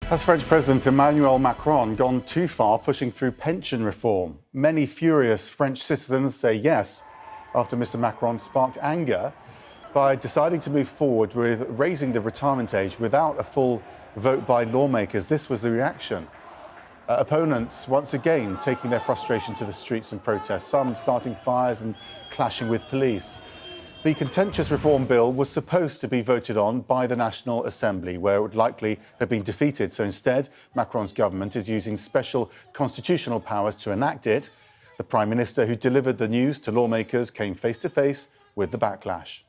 Has French President Emmanuel Macron gone too far pushing through pension reform? Many furious French citizens say yes, after Mr. Macron sparked anger by deciding to move forward with raising the retirement age without a full vote by lawmakers. This was the reaction. Opponents once again taking their frustration to the streets and protests, some starting fires and clashing with police. The contentious reform bill was supposed to be voted on by the National Assembly, where it would likely have been defeated. So instead, Macron's government is using special constitutional powers to enact it. The Prime Minister who delivered the news to lawmakers came face to face with the backlash.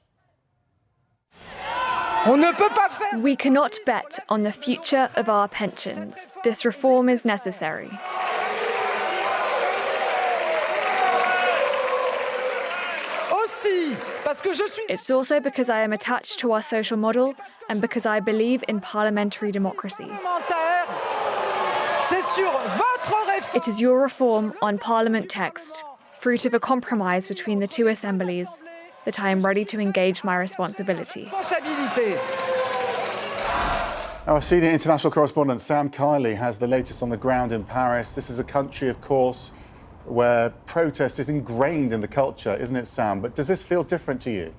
We cannot bet on the future of our pensions. This reform is necessary. It's also because I am attached to our social model and because I believe in parliamentary democracy. It is your reform on Parliament text, fruit of a compromise between the two assemblies, that I am ready to engage my responsibility. Our senior international correspondent Sam Kiley has the latest on the ground in Paris. This is a country, of course, where protest is ingrained in the culture, isn't it, Sam? But does this feel different to you?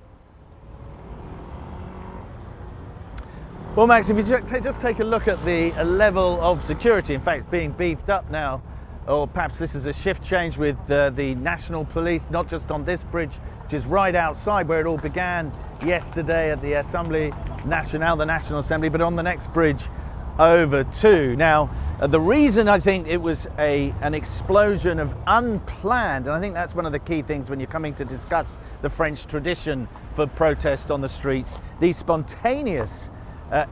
Well, Max, if you just take a look at the level of security, in fact, being beefed up now, or perhaps this is a shift change with the national police, not just on this bridge, which is right outside where it all began yesterday at the Assemblée Nationale, the National Assembly, but on the next bridge over too. Now, the reason I think it was an explosion of unplanned, and I think that's one of the key things when you're coming to discuss the French tradition for protest on the streets, these spontaneous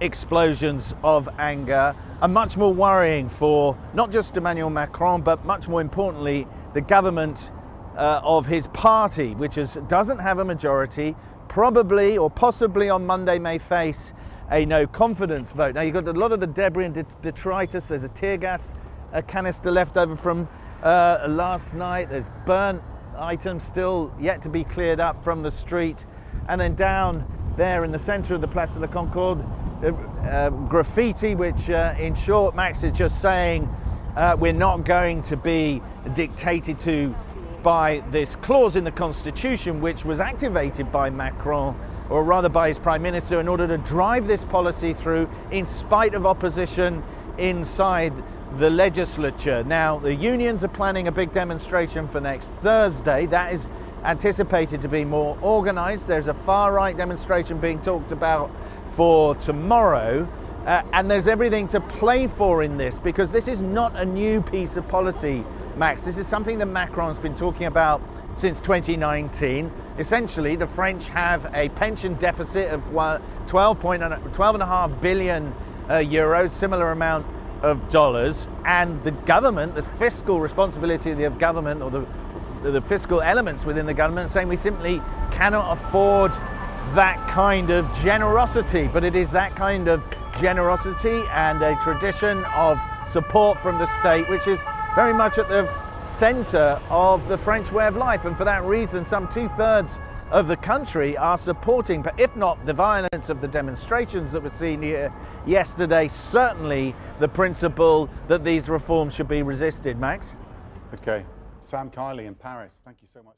explosions of anger are much more worrying for not just Emmanuel Macron, but much more importantly, the government of his party, which doesn't have a majority, probably or possibly on Monday may face a no-confidence vote. Now, you've got a lot of the debris and detritus. There's a tear gas canister left over from last night. There's burnt items still yet to be cleared up from the street. And then down there in the centre of the Place de la Concorde, graffiti, which in short, Max, is just saying we're not going to be dictated to by this clause in the Constitution, which was activated by Macron, or rather by his Prime Minister, in order to drive this policy through in spite of opposition inside the legislature. Now, the unions are planning a big demonstration for next Thursday. That is anticipated to be more organised. There's a far-right demonstration being talked about for tomorrow. And there's everything to play for in this, because this is not a new piece of policy, Max. This is something that Macron's been talking about since 2019. Essentially, the French have a pension deficit of 12.5 billion euros, similar amount of dollars, and the government, the fiscal responsibility of the government, or the fiscal elements within the government, saying we simply cannot afford that kind of generosity. But it is that kind of generosity and a tradition of support from the state which is very much at the centre of the French way of life, and for that reason some 2/3 of the country are supporting, but if not the violence of the demonstrations that were seen here yesterday, certainly the principle that these reforms should be resisted. Max? Okay, Sam Kiley in Paris, thank you so much.